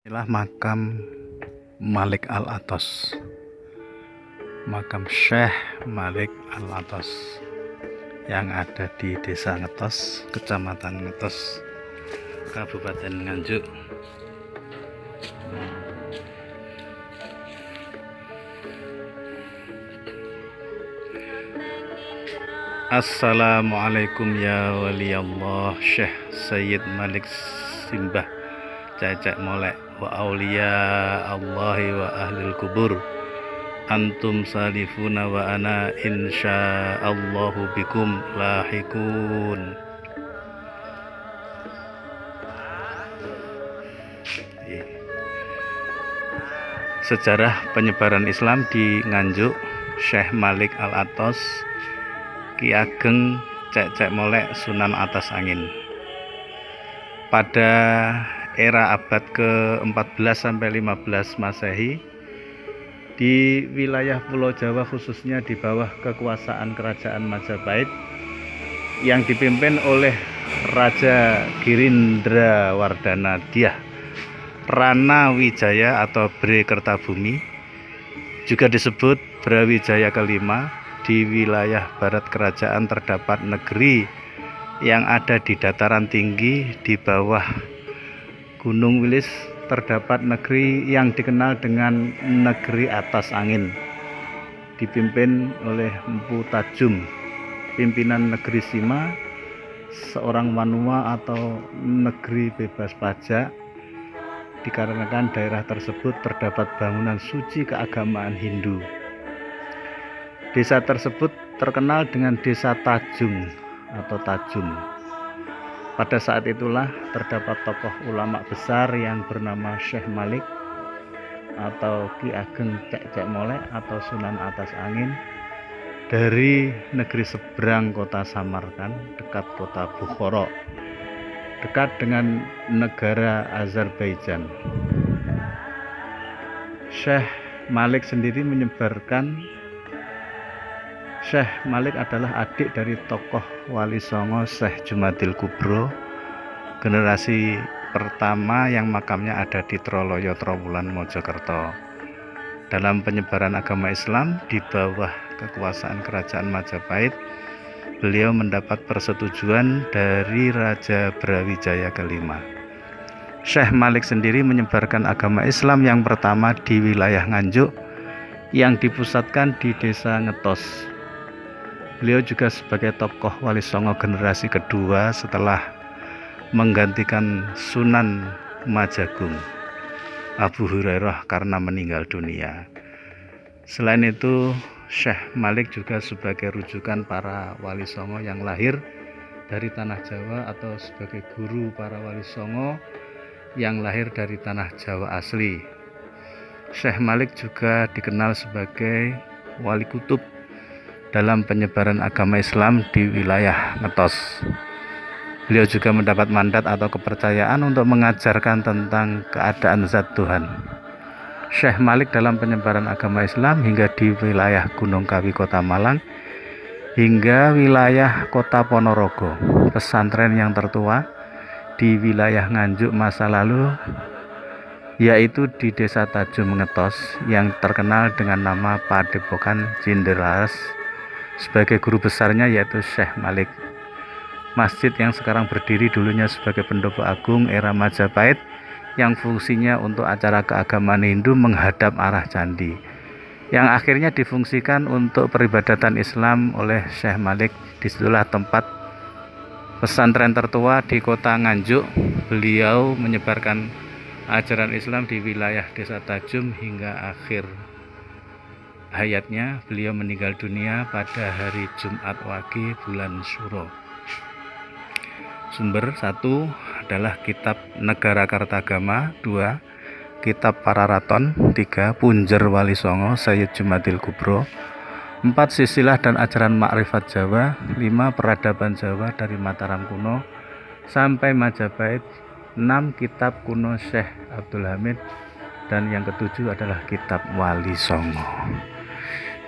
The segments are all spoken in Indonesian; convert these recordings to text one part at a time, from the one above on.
Inilah makam Malik Al-Athos, makam Syekh Malik Al-Athos yang ada di Desa Ngetos, Kecamatan Ngetos, Kabupaten Nganjuk. Assalamualaikum ya wali Allah Syekh Sayyid Malik Simbah Cecek Molek wa aulia Allahi wa ahlil kubur, antum salifuna wa ana insyaallahu bikum lahikun. Sejarah penyebaran Islam di Nganjuk. Syekh Malik Al-Athos, Ki Ageng Cecek Molek Sunan Atas Angin. Pada era abad ke-14 sampai 15 Masehi, di wilayah Pulau Jawa khususnya di bawah kekuasaan Kerajaan Majapahit yang dipimpin oleh Raja Girindrawardhana Dyah Rana Wijaya atau Bre Kertabumi, juga disebut Brawijaya kelima. Di wilayah barat kerajaan terdapat negeri yang ada di dataran tinggi. Di bawah Gunung Wilis terdapat negeri yang dikenal dengan Negeri Atas Angin, dipimpin oleh Mpu Tajum, pimpinan negeri Sima, seorang Wanua atau negeri bebas pajak, dikarenakan daerah tersebut terdapat bangunan suci keagamaan Hindu. Desa tersebut terkenal dengan Desa Tajung atau Tajum. Pada saat itulah terdapat tokoh ulama besar yang bernama Syekh Malik atau Ki Ageng Cecek Molek atau Sunan Atas Angin dari negeri seberang kota Samarkand, dekat kota Bukhara, dekat dengan negara Azerbaijan. Syekh Malik sendiri menyebarkan Syekh Malik adalah adik dari tokoh Wali Songo Syekh Jumadil Kubro, generasi pertama yang makamnya ada di Troloyo Trowulan Mojokerto. Dalam penyebaran agama Islam di bawah kekuasaan Kerajaan Majapahit, beliau mendapat persetujuan dari Raja Brawijaya kelima. Syekh Malik sendiri menyebarkan agama Islam yang pertama di wilayah Nganjuk yang dipusatkan di Desa Ngetos. Beliau juga sebagai tokoh Wali Songo generasi kedua setelah menggantikan Sunan Majagung Abu Hurairah karena meninggal dunia. Selain itu, Syekh Malik juga sebagai rujukan para Wali Songo yang lahir dari tanah Jawa atau sebagai guru para Wali Songo yang lahir dari tanah Jawa asli. Syekh Malik juga dikenal sebagai Wali Kutub dalam penyebaran agama Islam di wilayah Ngetos. Beliau juga mendapat mandat atau kepercayaan untuk mengajarkan tentang keadaan zat Tuhan. Syekh Malik dalam penyebaran agama Islam hingga di wilayah Gunung Kawi Kota Malang hingga wilayah Kota Ponorogo, pesantren yang tertua di wilayah Nganjuk masa lalu yaitu di Desa Tajum Ngetos yang terkenal dengan nama Padepokan Cinderas. Sebagai guru besarnya yaitu Syekh Malik. Masjid yang sekarang berdiri dulunya sebagai pendopo agung era Majapahit yang fungsinya untuk acara keagamaan Hindu menghadap arah candi, yang akhirnya difungsikan untuk peribadatan Islam oleh Syekh Malik. Disitulah tempat pesantren tertua di kota Nganjuk. Beliau menyebarkan ajaran Islam di wilayah Desa Tajum hingga akhir hayatnya. Beliau meninggal dunia pada hari Jumat Wage bulan Suro. Sumber 1 adalah Kitab Negara Kartagama, 2 Kitab Pararaton, 3 Punjer Wali Songo Sayyid Jumadil Kubro, 4 Silsilah dan Ajaran Makrifat Jawa, 5 Peradaban Jawa dari Mataram kuno sampai Majapahit, 6 Kitab Kuno Syekh Abdul Hamid, dan yang ketujuh adalah Kitab Wali Songo.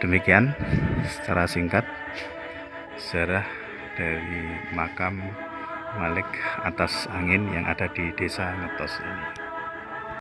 Demikian secara singkat sejarah dari makam Malik Atas Angin yang ada di Desa Ngetos ini.